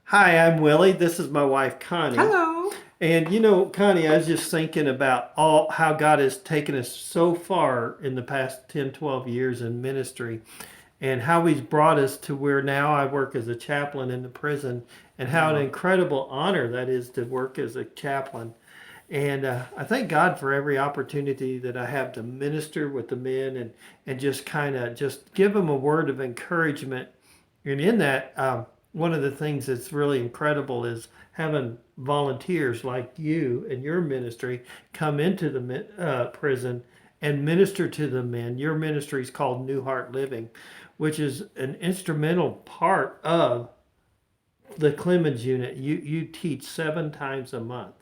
Hi, I'm Willie. This is my wife, Connie. Hello. And Connie, I was just thinking about all how God has taken us so far in the past 10, 12 years in ministry and how he's brought us to where now I work as a chaplain in the prison and how an Yeah. incredible honor that is to work as a chaplain. And I thank God for every opportunity that I have to minister with the men and just kind of just give them a word of encouragement. And in that, one of the things that's really incredible is having volunteers like you and your ministry come into the prison and minister to the men. Your ministry is called New Heart Living, which is an instrumental part of the Clemens unit. You teach 7 times a month.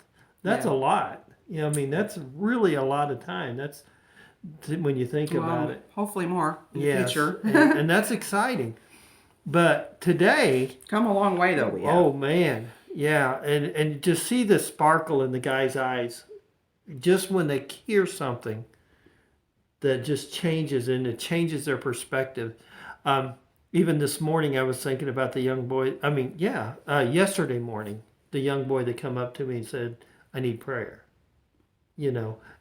That's a Yeah. lot. I mean, that's really a lot of time. That's when you think about Well, it. hopefully more in the Yes, future. and that's exciting. But today, Come a long way though we have. oh man, yeah, and just see the sparkle in the guy's eyes just when they hear something that just changes and it changes their perspective. Um, Even this morning, I was thinking about the young boy. I mean, yeah, yesterday morning, the young boy that come up to me and said, "I need prayer."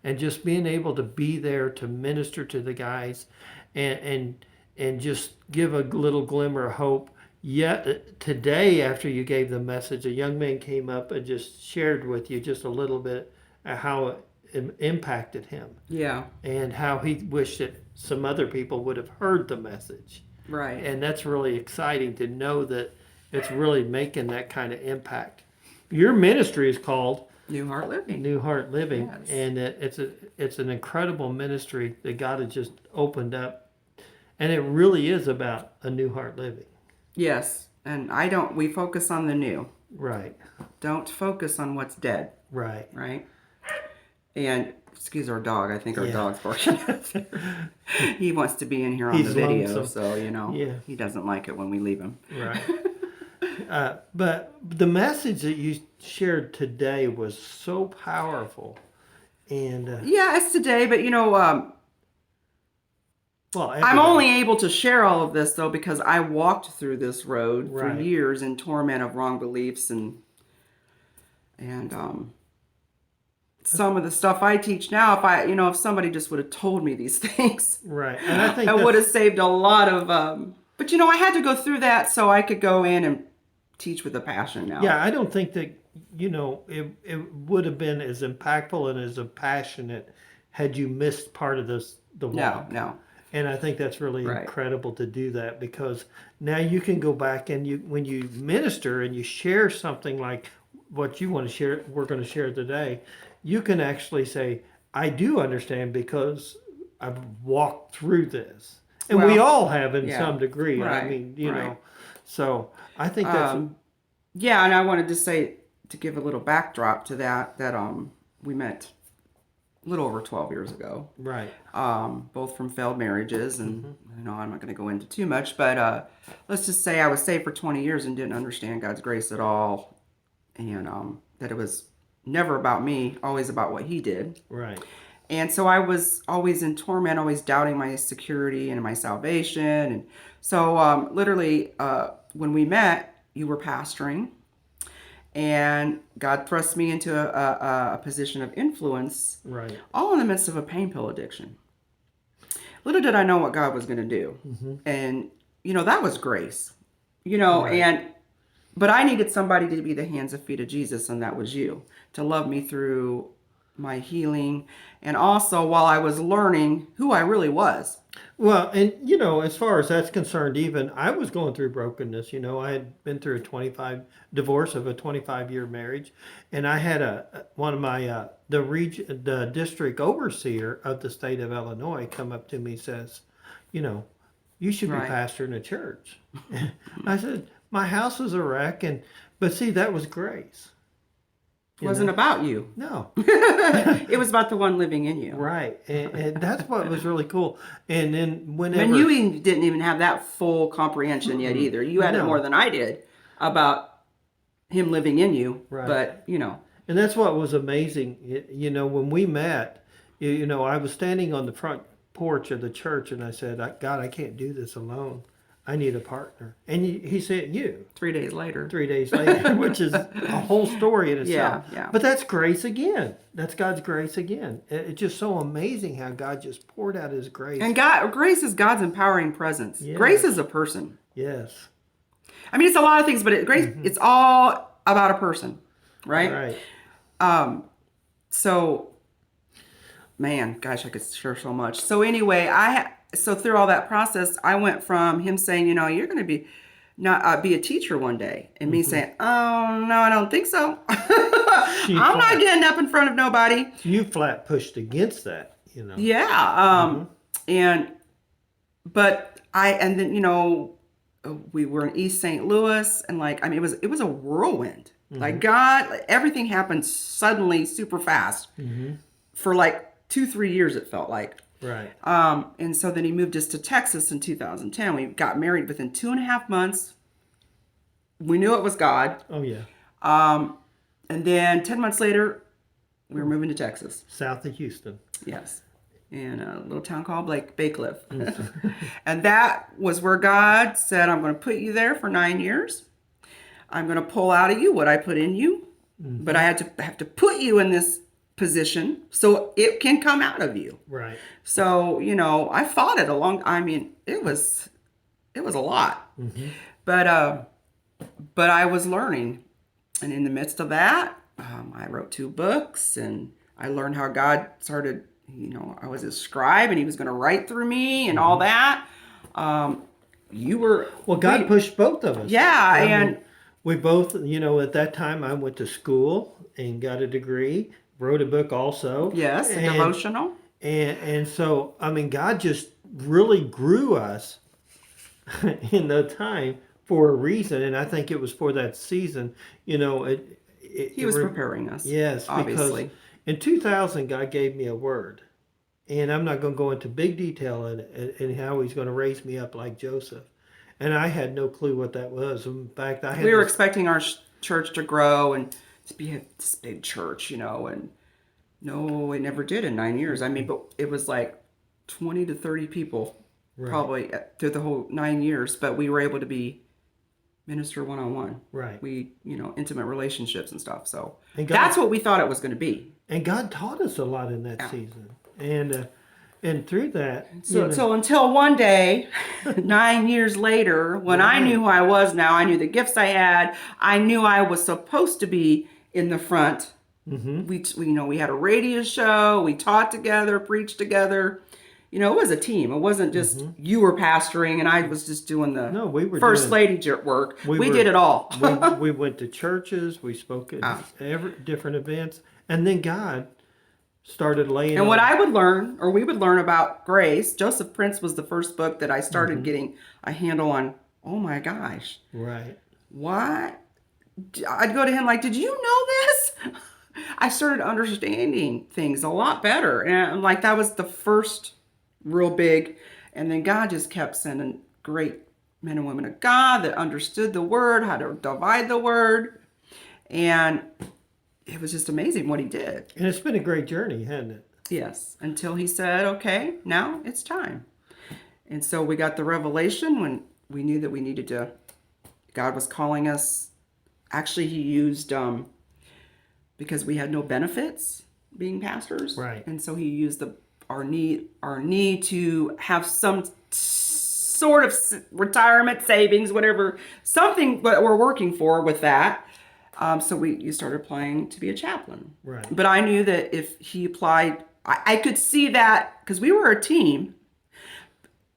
And just being able to be there to minister to the guys, and and just give a little glimmer of hope. Yet today, after you gave the message, a young man came up and just shared with you just a little bit how it impacted him Yeah. and how he wished that some other people would have heard the message. Right. And that's really exciting to know that it's really making that kind of impact. Your ministry is called New Heart Living. New Heart Living, Yes. and it's an incredible ministry that God has just opened up, and it really is about a new heart living. Yes. And we focus on the new. Right, Don't focus on what's dead, right. right? And excuse our dog. I think our Yeah. dog's barking. He wants to be in here on He's the video, lonesome. so Yeah, he doesn't like it when we leave him. right. But the message that you shared today was so powerful, and Yeah, it's today, but well, I'm every only day. able to share all of this though because I walked through this road for Right. years in torment of wrong beliefs and some of the stuff I teach now. If somebody just would have told me these things, Right, and I think I would have that's saved a lot of. But I had to go through that so I could go in and teach with a passion now. yeah. I don't think that it would have been as impactful and as passionate had you missed part of the No, walk. no, And I think that's really right. incredible to do that because now you can go back and when you minister and you share something like what you want to share, we're going to share today, you can actually say, I do understand because I've walked through this. And we Well, all have in yeah, some degree. I right, mean, right. so I think that's Um, yeah, and I wanted to say to give a little backdrop to that we met a little over 12 years ago, right. both from failed marriages, and Hmm. I'm not going to go into too much, but let's just say I was saved for 20 years and didn't understand God's grace at all, and that it was never about me, always about what He did. Right. And so I was always in torment, always doubting my security and my salvation. And so, literally, when we met, you were pastoring, and God thrust me into a position of influence, Right. all in the midst of a pain pill addiction. Little did I know what God was going to do. Hmm. And, that was grace, Right. but I needed somebody to be the hands and feet of Jesus, and that was you, to love me through my healing, and also while I was learning who I really was. Well, and as far as that's concerned, even I was going through brokenness. I had been through a 25 divorce of a 25-year marriage, and I had one of my the district overseer of the state of Illinois come up to me and says, you know, you should be Right. pastoring a church. I said, my house is a wreck, but see, that was grace. It You wasn't know, about you. no. It was about the one living in you. Right, and that's what was really cool. And then And you whenever, didn't even have that full comprehension yet mm-mm, either. You had it more no, than I did about him living in you. right. But, And that's what was amazing. When we met, I was standing on the front porch of the church and I said, God, I can't do this alone. I need a partner. And he said, you, 3 days later. 3 days later, which is a whole story in itself. Yeah. But that's grace again. That's God's grace again. It's just so amazing how God just poured out his grace. And grace is God's empowering presence. Yes. Grace is a person. Yes. I mean, it's a lot of things, but grace, it's all about a person, right? Right. So, man, gosh, I could share so much. So anyway, so through all that process, I went from him saying, you're going to be a teacher one day, and me saying, oh no, I don't think so. I'm not getting up in front of nobody. You flat pushed against that, Yeah. And then we were in East St. Louis, and it was a whirlwind. Like God, everything happened suddenly, super fast, for 2-3 years. It felt like. Right. And so then he moved us to Texas in 2010. We got married within 2.5 months. We knew it was God. Oh yeah. And then 10 months later, we were moving to Texas. South of Houston. Yes. In a little town called Bay Cliff. And that was where God said, I'm going to put you there for 9 years. I'm going to pull out of you what I put in you. But I have to put you in this position so it can come out of you. Right. So, I fought it it was a lot. But I was learning. And in the midst of that, I wrote 2 books, and I learned how God started, I was his scribe, and he was going to write through me and all that. God pushed both of us. Yeah. And we both, at that time I went to school and got a degree, wrote a book also. Yes, a devotional. And so, God just really grew us in the time for a reason. And I think it was for that season, He was preparing us. Yes, obviously. Because in 2000, God gave me a word. And I'm not going to go into big detail in how he's going to raise me up like Joseph. And I had no clue what that was. In fact, we were expecting our church to grow and to be this big church, and no, it never did in 9 years. But it was 20 to 30 people, right, probably through the whole 9 years. But we were able to minister one-on-one. Right. We, intimate relationships and stuff. So that's what we thought it was going to be. And God taught us a lot in that season. And through that. So until one day, 9 years later, when I knew who I was now, I knew the gifts I had. I knew I was supposed to be in the front. We had a radio show. We taught together, preached together. It was a team. It wasn't just you were pastoring and I was just doing the we were first lady work. We did it all. we went to churches. We spoke at different events. And then God started laying. And what we would learn about grace, Joseph Prince was the first book that I started getting a handle on. Oh my gosh. Right. What? I'd go to him did you know this? I started understanding things a lot better. And that was the first real big. And then God just kept sending great men and women of God that understood the word, how to divide the word. And it was just amazing what he did. And it's been a great journey, hasn't it? Yes. Until he said, okay, now it's time. And so we got the revelation when we knew that we needed to, God was calling us. Actually, he used, because we had no benefits being pastors. Right. And so he used our need to have some sort of retirement savings, whatever, something that we're working for with that. So you started applying to be a chaplain. Right. But I knew that if he applied, I could see that because we were a team.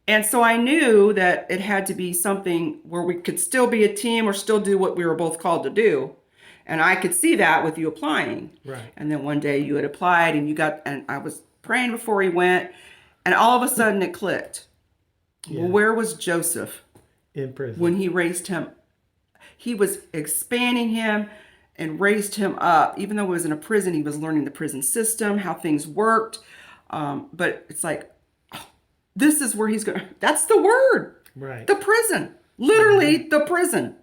And so I knew that it had to be something where we could still be a team or still do what we were both called to do. And I could see that with you applying. Right. And then one day you had applied and I was praying before he went. And all of a sudden it clicked. Yeah. Well, where was Joseph? In prison. When he raised him. He was expanding him and raised him up. Even though he was in a prison, he was learning the prison system, how things worked. But it's this is where he's going. That's the word. Right. The prison. Literally the prison.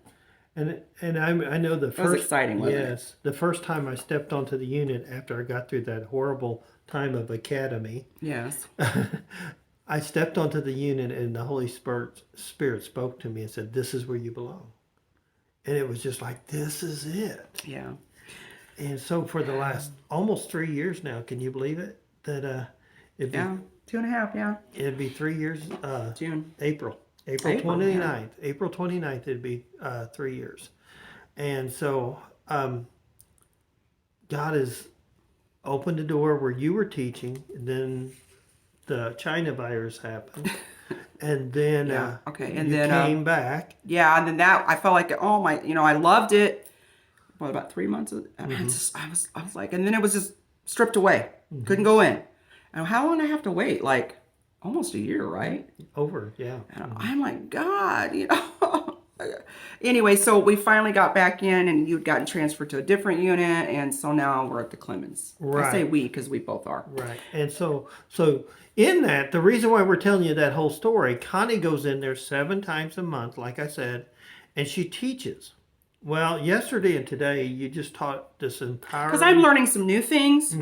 And I know the first. That was exciting, wasn't it? Yes. The first time I stepped onto the unit after I got through that horrible time of academy. Yes. I stepped onto the unit and the Holy Spirit spoke to me and said, "This is where you belong." And it was just like, this is it. Yeah. And so for the last almost 3 years now, can you believe it? That it'd be, Yeah. 2.5. Yeah. it'd be 3 years. June. April April, 29th. April 29th. It'd be 3 years. And so God has opened the door where you were teaching, and then the China virus happened, and then Yeah. Okay. And you then came back. yeah, and then that I felt like, oh my, I loved it. What, about 3 months? I was like, and then it was just stripped away. Couldn't go in. And how long did I have to wait? Like almost a year, right? Over, yeah. And I'm like, God. Anyway, so we finally got back in, and you'd gotten transferred to a different unit, and so now we're at the Clemens. I say Right. we because we both are. Right. And so in that, the reason why we're telling you that whole story, Connie goes in there 7 times a month, like I said, and she teaches. Well, yesterday and today, you just taught this empowering. Because I'm learning some new things.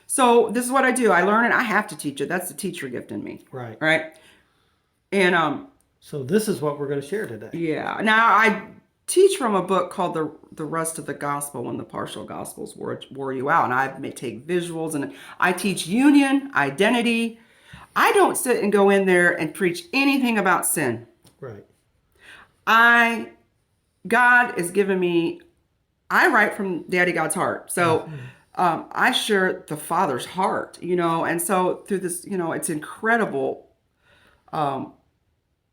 So this is what I do. I learn it. I have to teach it. That's the teacher gift in me. Right. Right. And So this is what we're going to share today. yeah. Now I teach from a book called the Rest of the Gospel, When the Partial Gospels Wore You Out, and I may take visuals, and I teach union, identity. I don't sit and go in there and preach anything about sin. Right. God has given me. I write from Daddy God's heart, so I share the Father's heart, and so through this, it's incredible.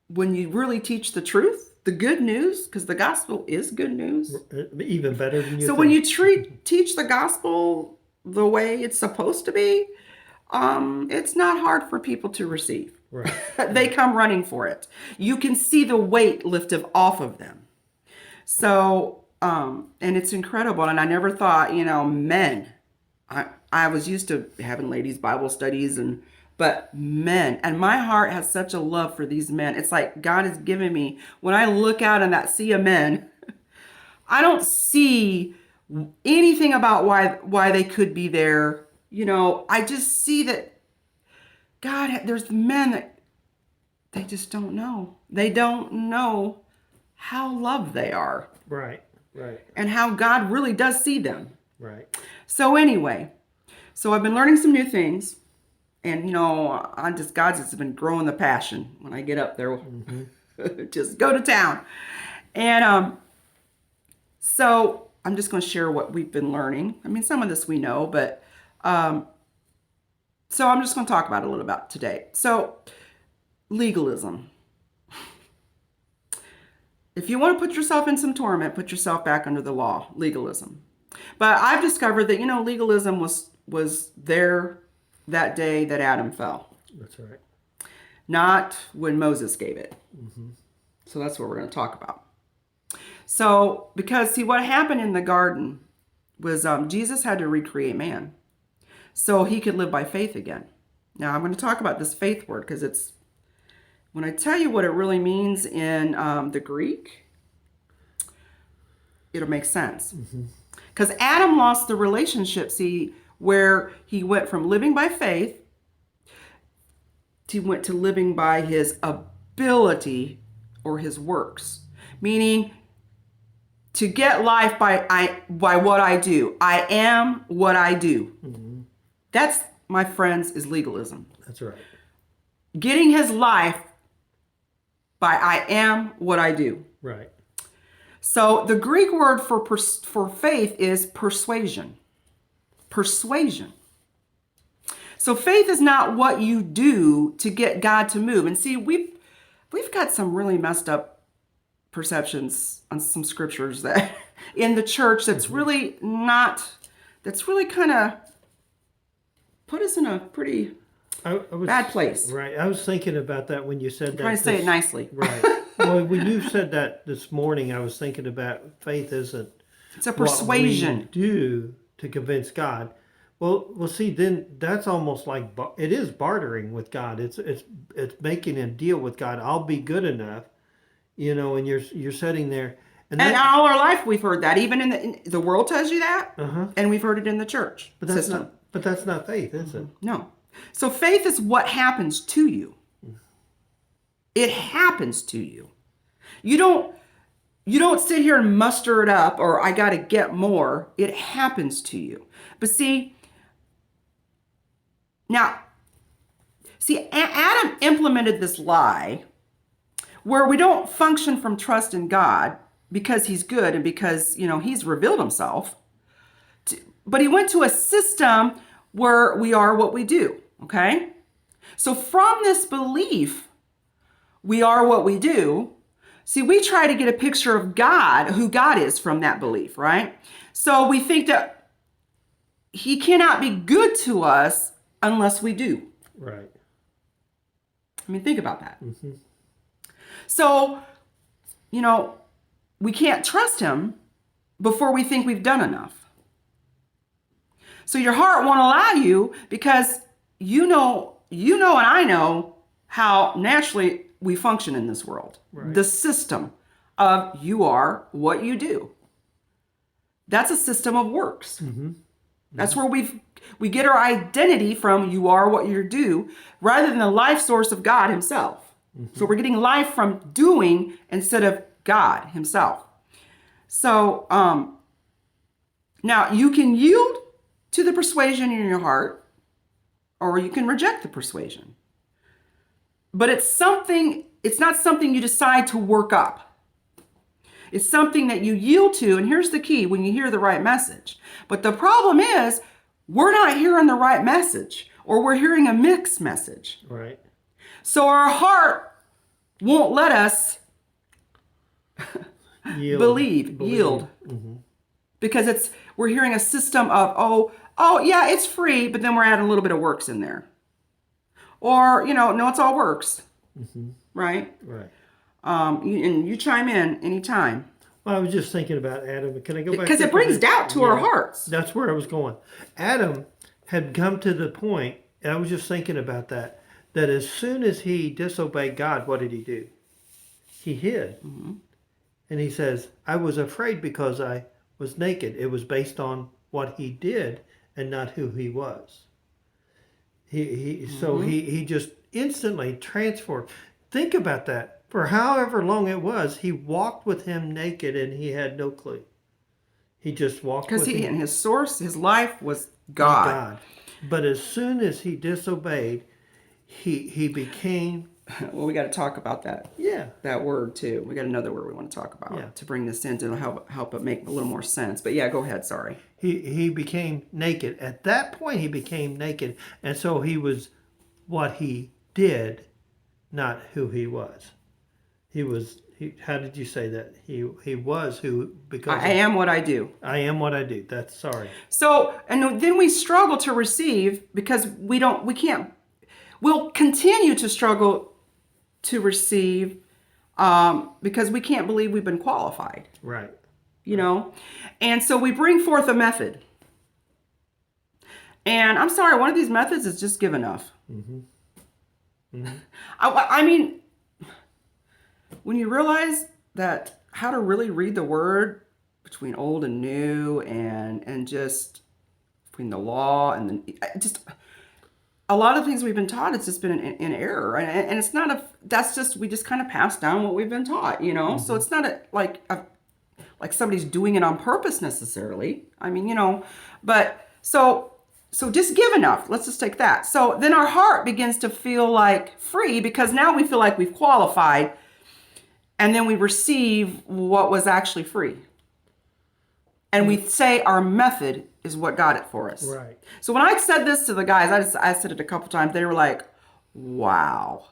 When you really teach the truth, the good news, because the gospel is good news. Even better than you So think. when you teach the gospel the way it's supposed to be, it's not hard for people to receive. Right. They come running for it. You can see the weight lifted off of them. So, and it's incredible. And I never thought, men, I was used to having ladies' Bible studies, but men, and my heart has such a love for these men. It's like God has given me, when I look out in that sea of men, I don't see anything about why they could be there. I just see that God, there's men that they just don't know. They don't know how loved they are Right. Right. and how God really does see them. Right. So anyway, I've been learning some new things, and God's just been growing the passion when I get up there. Just go to town. And so I'm just going to share what we've been learning. I mean, some of this we know, but so I'm just going to talk about it a little bit today. So legalism. If you want to put yourself in some torment, put yourself back under the law, legalism. But I've discovered that, legalism was there that day that Adam fell, That's right. not when Moses gave it. So that's what we're going to talk about. So, because see, what happened in the garden was Jesus had to recreate man so he could live by faith again. Now, I'm going to talk about this faith word because it's, when I tell you what it really means in the Greek, it'll make sense. Because Adam lost the relationship, see, where he went from living by faith, he went to living by his ability or his works. Meaning, to get life by what I do. I am what I do. That's, my friends, is legalism. That's right. Getting his life by I am what I do. Right. So the Greek word for faith is persuasion. Persuasion. So faith is not what you do to get God to move. And see, we've got some really messed up perceptions on some scriptures that in the church that's really kind of put us in a pretty I was, bad place. Right. I was thinking about that when you said that. Trying to say it nicely. Right. Well, when you said that this morning, I was thinking about faith isn't It's a persuasion. what we do to convince God. Well, see, then that's almost like it is bartering with God. It's making a deal with God. I'll be good enough, and you're sitting there, And all our life we've heard that. Even in the world tells you that, and we've heard it in the church but that's system. not faith, is it? No. So faith is what happens to you. It happens to you. You don't sit here and muster it up or I got to get more. It happens to you. But Adam implemented this lie where we don't function from trust in God because he's good and because, he's revealed himself. But he went to a system where we are what we do, okay? So from this belief, we are what we do. See, we try to get a picture of God, who God is from that belief, right? So we think that he cannot be good to us unless we do. Right. I mean, think about that. Mm-hmm. So, we can't trust him before we think we've done enough. So your heart won't allow you because you know and I know how naturally we function in this world. Right. The system of you are what you do. That's a system of works. Mm-hmm. That's where we get our identity from. You are what you do, rather than the life source of God himself. Mm-hmm. So we're getting life from doing instead of God himself. So now you can yield to the persuasion in your heart, or you can reject the persuasion. But it's not something you decide to work up. It's something that you yield to, and here's the key, when you hear the right message. But the problem is, we're not hearing the right message, or we're hearing a mixed message. Right. So our heart won't let us yield. Mm-hmm. Because we're hearing a system of, oh yeah, it's free, but then we're adding a little bit of works in there. Or, no, it's all works. Mm-hmm. Right? Right. And you chime in anytime. Well, I was just thinking about Adam. Can I go back? Because it brings doubt to our hearts. That's where I was going. Adam had come to the point, and I was just thinking about that as soon as he disobeyed God, what did he do? He hid. Mm-hmm. And he says, I was afraid because I was naked. It was based on what he did and not who he was. So he just instantly transformed. Think about that. For however long it was, he walked with him naked and he had no clue. He just walked with him. And his source, his life was God. But as soon as he disobeyed, he became... Well, we got to talk about that. Yeah. That word too. We got another word we want to talk about to bring this in to help it make a little more sense. But yeah, go ahead. Sorry. He became naked. At that point, he became naked. And so he was what he did, not who he was. How did you say that? He was who, because I am what I do. I am what I do. Sorry. So, and then we struggle to receive because we'll continue to struggle to receive because we can't believe we've been qualified. Right. And so we bring forth a method. And I'm sorry, one of these methods is just give enough. Mm-hmm. Mm-hmm. I mean, when you realize that how to really read the word between old and new and just between the law and just a lot of things we've been taught, it's just been in error. And it's not we just kind of pass down what we've been taught, Mm-hmm. So it's not like somebody's doing it on purpose necessarily. I mean, but so just give enough. Let's just take that. So then our heart begins to feel like free because now we feel like we've qualified. And then we receive what was actually free. And we say our method is what got it for us. Right. So when I said this to the guys, I said it a couple times, they were like, wow.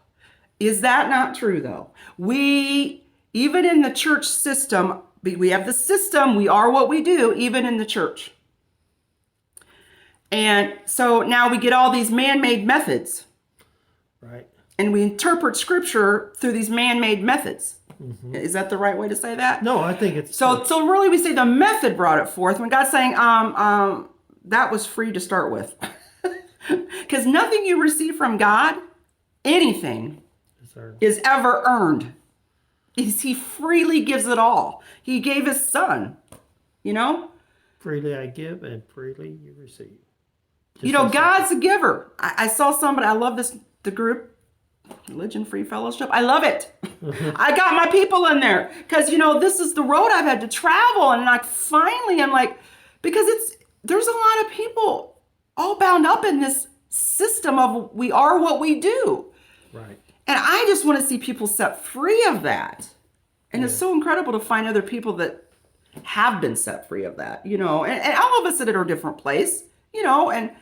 Is that not true though? Even in the church system, we have the system, we are what we do, even in the church. And so now we get all these man-made methods. Right. And we interpret scripture through these man-made methods. Mm-hmm. Is that the right way to say that? No, I think it's so really we say the method brought it forth when God's saying that was free to start with. Because nothing you receive from God, anything, is ever earned. He freely gives it all. He gave his son, Freely I give and freely you receive. God's a giver. I saw somebody, I love the group. Religion-free fellowship. I love it. I got my people in there because, this is the road I've had to travel. And like, finally, I'm like, because there's a lot of people all bound up in this system of we are what we do. Right. And I just want to see people set free of that. And it's so incredible to find other people that have been set free of that, and all of us at a different place, and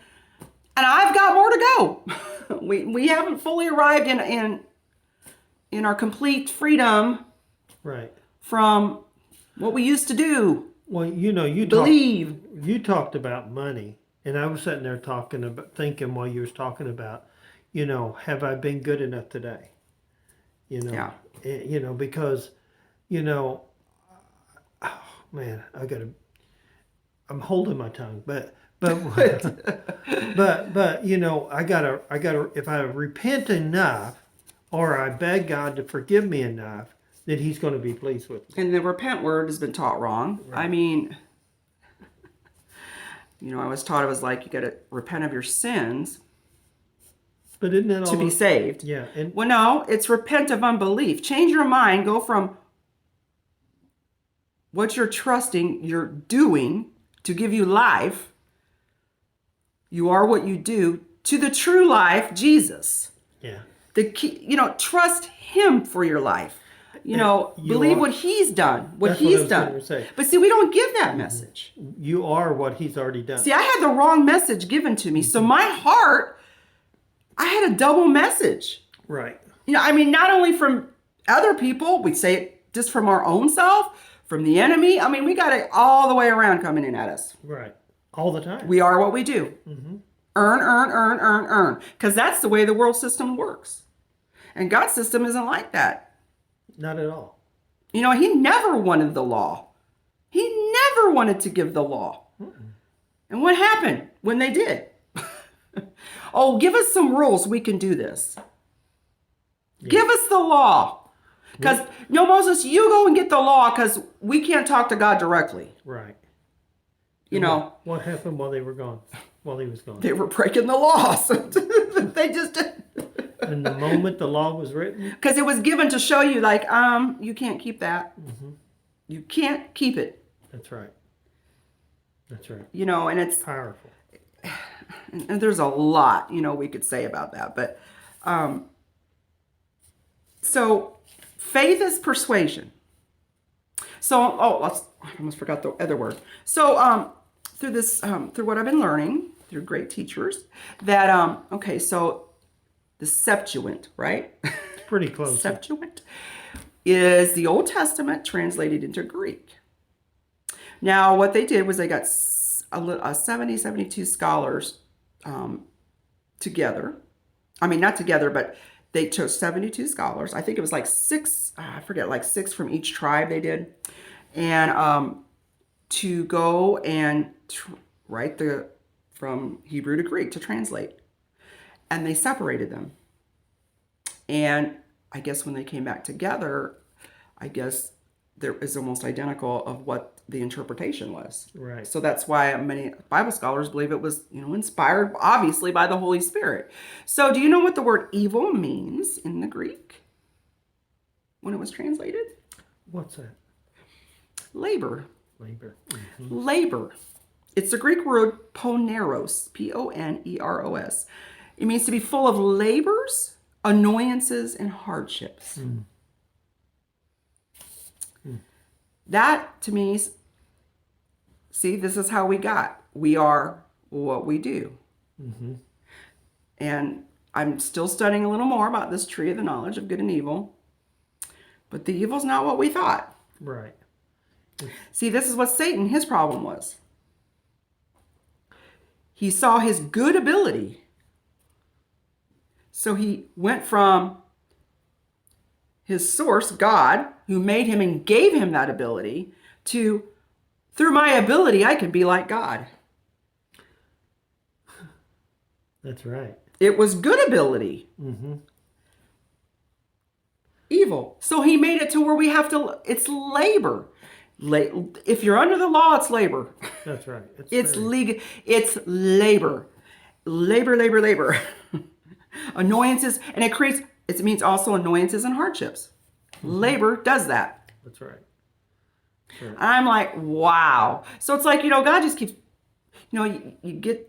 I've got more to go. we haven't fully arrived in our complete freedom, Right, from what we used to do. Well, you Believe. You talked about money, and I was sitting there thinking while you was talking about, have I been good enough today? Yeah. Because, oh man, I'm holding my tongue, but I gotta, if I repent enough, or I beg God to forgive me enough, then He's going to be pleased with me. And the repent word has been taught wrong. Right. I mean, I was taught it was like you got to repent of your sins. But isn't that all to be saved? Yeah. Well, no, it's repent of unbelief. Change your mind. Go from what you're trusting, you're doing to give you life. You are what you do, to the true life, Jesus. Yeah. The key, trust Him for your life. Believe what He's done, what He's done. But see, we don't give that message. You are what He's already done. See, I had the wrong message given to me. So my heart, I had a double message. Right. Not only from other people, we say it just from our own self, from the enemy. We got it all the way around coming in at us. Right. All the time. We are what we do. Mm-hmm. Earn. Because that's the way the world system works. And God's system isn't like that. Not at all. He never wanted the law. He never wanted to give the law. Mm-mm. And what happened when they did? Oh, give us some rules. We can do this. Yeah. Give us the law. Because, Moses, you go and get the law because we can't talk to God directly. Right. What happened while they were gone? While He was gone? They were breaking the laws. They just did. And the moment the law was written? Because it was given to show you, you can't keep that. Mm-hmm. You can't keep it. That's right. That's right. And it's powerful. And there's a lot, we could say about that. But so faith is persuasion. So, I almost forgot the other word. So through this, through what I've been learning, through great teachers, that, so the Septuagint, right? Pretty close. Septuagint is the Old Testament translated into Greek. Now, what they did was they got 72 scholars together. Not together, but they chose 72 scholars. I think it was like six from each tribe they did. And to go and write from Hebrew to Greek to translate. And they separated them. And I guess when they came back together, there is almost identical of what the interpretation was. Right. So that's why many Bible scholars believe it was, inspired obviously by the Holy Spirit. So do you know what the word evil means in the Greek when it was translated? What's that? Labor. Labor. Mm-hmm. Labor. It's the Greek word poneros, Poneros. It means to be full of labors, annoyances, and hardships. Mm. That, to me, see, this is how we got. We are what we do. Mm-hmm. And I'm still studying a little more about this tree of the knowledge of good and evil. But the evil's not what we thought. Right. See, this is what Satan, his problem was. He saw his good ability. So he went from his source, God, who made him and gave him that ability, to, through my ability, I can be like God. That's right. It was good ability. Mm-hmm. Evil. So he made it to where we have to, it's labor. If you're under the law, it's labor. That's right. It's legal. It's labor. Labor. Annoyances. And it creates It means also annoyances and hardships. Labor does that. That's right. Sure. I'm like, wow. So it's like, God just keeps, you get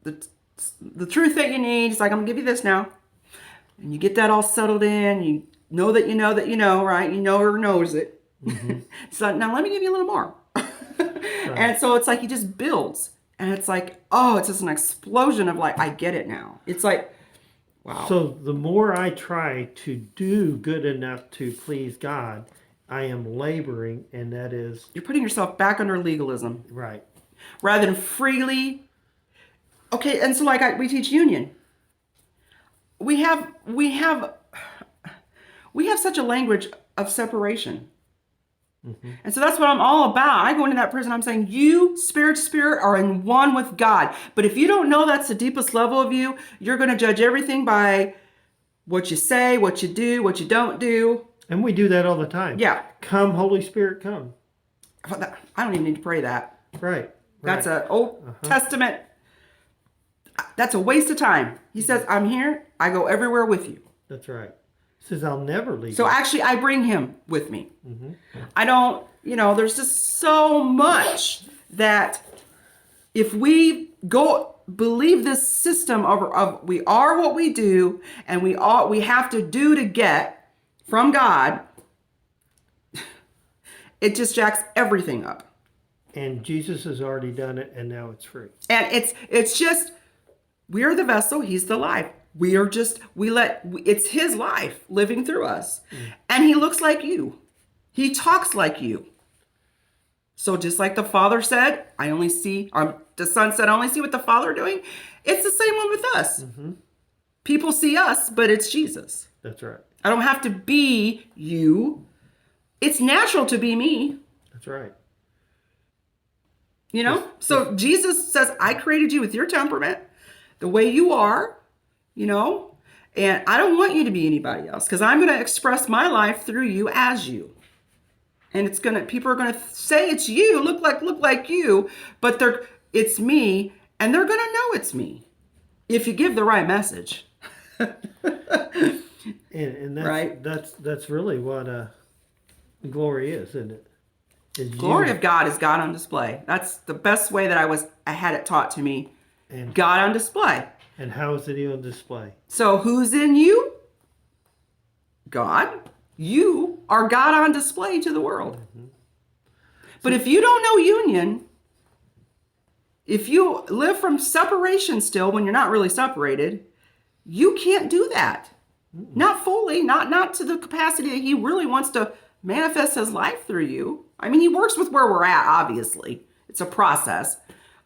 the truth that you need. It's like, I'm going to give you this now. And you get that all settled in. You know that you know that you know, right? You know or knows it. So now let me give you a little more. And so it's like he just builds. And it's like, oh, it's just an explosion of like, I get it now. It's like, wow. So the more I try to do good enough to please God, I am laboring, and that is You're putting yourself back under legalism right. rather than freely. Okay, and so like we teach union. We have such a language of separation. And so that's what I'm all about. I go into that prison, I'm saying, you, spirit to spirit, are in one with God. But if you don't know that's the deepest level of you, you're going to judge everything by what you say, what you do, what you don't do. And we do that all the time. Yeah. Come, Holy Spirit, come. I don't even need to pray that. Right. That's an Old Testament. That's a waste of time. He says, I'm here. I go everywhere with you. That's right. He says, I'll never leave So you. actually, I bring him with me. I don't, there's just so much that if we go believe this system of we are what we do and we have to do to get from God, it just jacks everything up. And Jesus has already done it, and now it's free. And it's just, we are the vessel, he's the life. It's his life living through us. And he looks like you. He talks like you. So just like the Father said, the Son said, I only see what the Father doing. It's the same one with us. People see us, but it's Jesus. That's right. I don't have to be you. It's natural to be me. That's right. So Jesus says, I created you with your temperament, the way you are, and I don't want you to be anybody else because I'm going to express my life through you as you. And people are going to say it's you, look like you, but it's me, and they're going to know it's me if you give the right message. And that's, right? That's really what glory is, isn't it? Glory of God is God on display. That's the best way that I had it taught to me. And God on display. And how is it on display? So who's in you? God. You are God on display to the world. But if you don't know union, if you live from separation still when you're not really separated, you can't do that. Not fully, not to the capacity that he really wants to manifest his life through you. I mean, he works with where we're at, obviously. It's a process.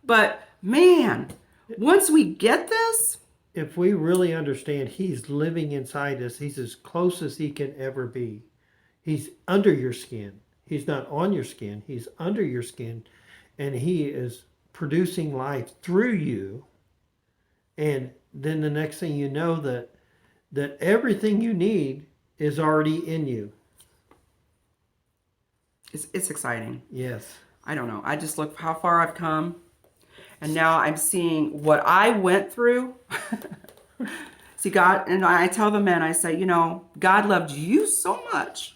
But man, once we get this, if we really understand he's living inside us, he's as close as he can ever be. He's under your skin. He's not on your skin. He's under your skin. And he is producing life through you. And then the next thing you know that everything you need is already in you. It's exciting. Yes. I don't know. I just look how far I've come. And now I'm seeing what I went through. See, God, and I tell the men, I say, God loved you so much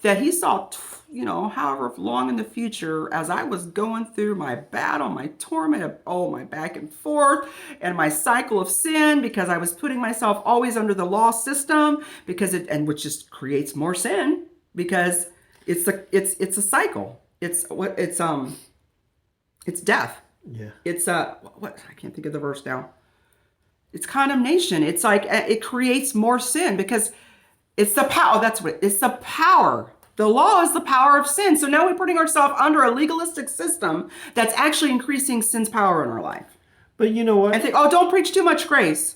that he saw, however long in the future, as I was going through my battle, my torment, my back and forth, and my cycle of sin, because I was putting myself always under the law system, which just creates more sin, because it's a cycle. It's death. Yeah. It's what I can't think of the verse now. It's condemnation. It's like it creates more sin because it's the power. It's the power. The law is the power of sin. So now we're putting ourselves under a legalistic system that's actually increasing sin's power in our life. But you know what? I think, don't preach too much grace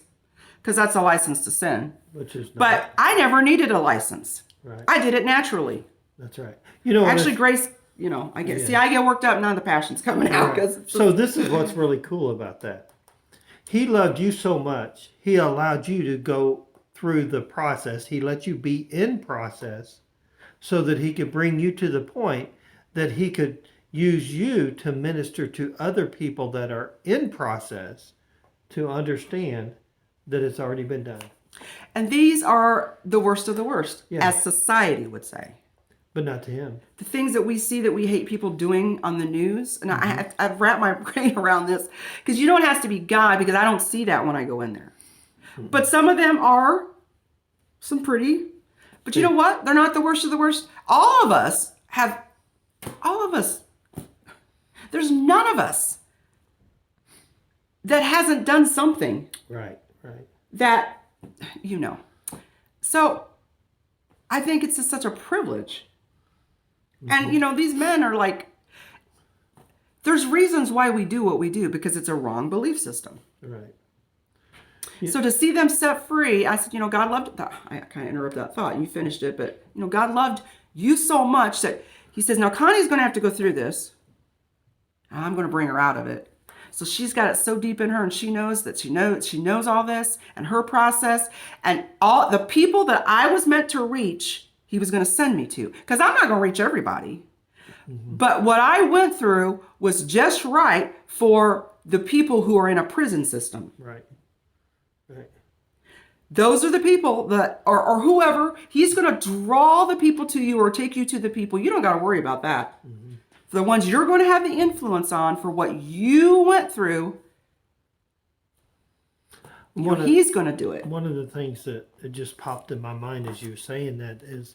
because that's a license to sin. Which is not. But I never needed a license. Right. I did it naturally. That's right. Actually, grace. I get worked up. Now the passion's coming out So this is what's really cool about that. He loved you so much. He allowed you to go through the process. He let you be in process so that he could bring you to the point that he could use you to minister to other people that are in process to understand that it's already been done. And these are the worst of the worst, Yeah. as society would say. But not to him. The things that we see that we hate people doing on the news, and I've wrapped my brain around this, because you know it has to be God, because I don't see that when I go in there. But some of them are some pretty, but you know what? They're not the worst of the worst. All of us, there's none of us that hasn't done something Right. that, So I think it's just such a privilege. And, these men are like, there's reasons why we do what we do, because it's a wrong belief system. Right. So to see them set free, I said, God loved, I kind of interrupted that thought. You finished it, but, God loved you so much that he says, now Connie's going to have to go through this. I'm going to bring her out of it. So she's got it so deep in her, and she knows that she knows all this and her process, and all the people that I was meant to reach, he was going to send me to, because I'm not going to reach everybody. But what I went through was just right for the people who are in a prison system. Right. Those are the people that, or whoever, he's going to draw the people to you or take you to the people. You don't got to worry about that. The ones you're going to have the influence on for what you went through, he's going to do it. One of the things that just popped in my mind as you were saying that is,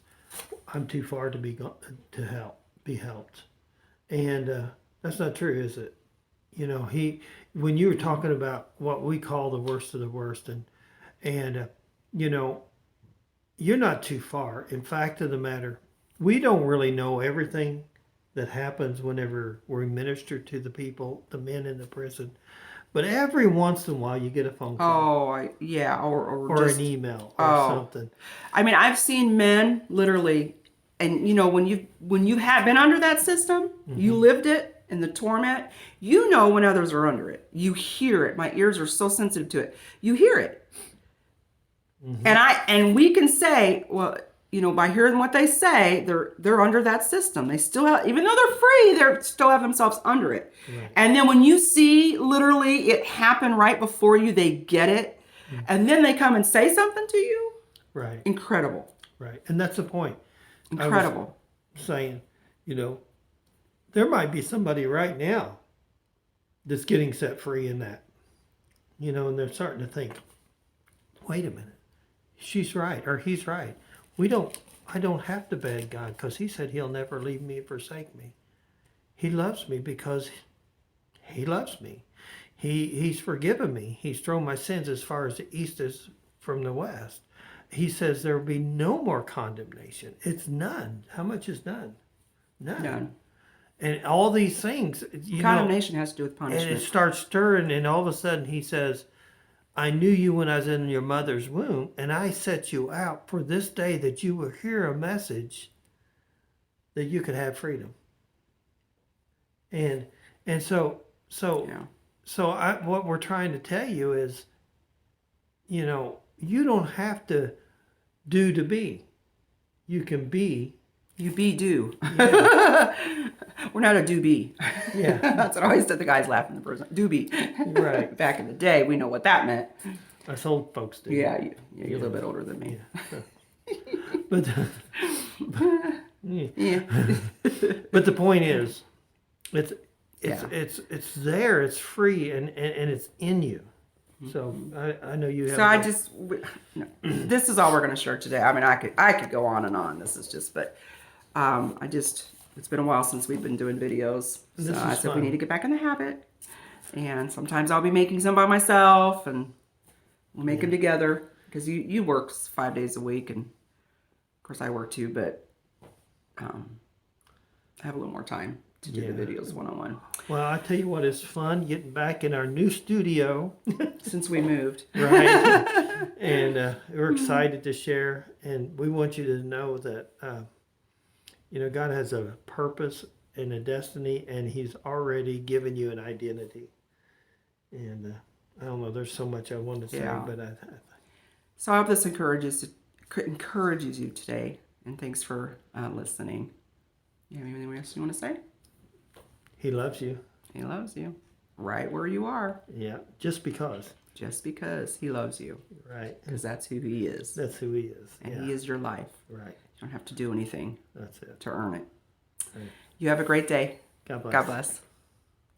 I'm too far to be helped, and that's not true, is it? When you were talking about what we call the worst of the worst, and you're not too far. In fact of the matter, we don't really know everything that happens whenever we minister to the people, the men in the prison. But every once in a while, you get a phone call. Oh, yeah, or just, an email or something. I mean, I've seen men literally, and when you have been under that system, you lived it and the torment. When others are under it, you hear it. My ears are so sensitive to it. You hear it, and we can say, well, by hearing what they say, they're under that system. They still have, even though they're free, they still have themselves under it. Right. And then when you see literally it happen right before you, they get it, and then they come and say something to you. Right. Incredible. Right. And that's the point. Incredible. I was saying, there might be somebody right now that's getting set free in that, and they're starting to think, wait a minute, she's right or he's right. I don't have to beg God, because he said he'll never leave me or forsake me. He loves me because he loves me. He's forgiven me. He's thrown my sins as far as the east is from the west. He says there will be no more condemnation. It's none. How much is none? None. And all these things. Condemnation has to do with punishment. And it starts stirring, and all of a sudden he says, I knew you when I was in your mother's womb, and I set you out for this day that you will hear a message that you could have freedom. And so what we're trying to tell you is, you don't have to do to be. You can be. You be do. Yeah. We're not a do be. Yeah. That's what I always did. The guys laugh in the prison. Do be. Right. Back in the day, we know what that meant. Us old folks do. Yeah, you're a little bit older than me. Yeah. But the point is, it's there. It's free, and it's in you. So I know you have. So this is all we're going to share today. I mean, I could go on and on. This is just, but it's been a while since we've been doing videos. So I said we need to get back in the habit. And sometimes I'll be making some by myself, and we'll make them together, because you work 5 days a week, and of course I work too, but I have a little more time to do the videos one-on-one. Well, I tell you what, it's fun getting back in our new studio. Since we moved. Right. And we're excited to share, and we want you to know that, God has a purpose and a destiny, and he's already given you an identity. And I don't know, there's so much I want to say, but So I hope this encourages you today, and thanks for listening. You have anything else you want to say? He loves you. He loves you. Right where you are. Yeah, just because. just because he loves you, Right. because that's who he is. That's who he is. And Yeah. he is your life. Right. You don't have to do anything That's it. to earn it. Right. You have a great day. God bless. God bless.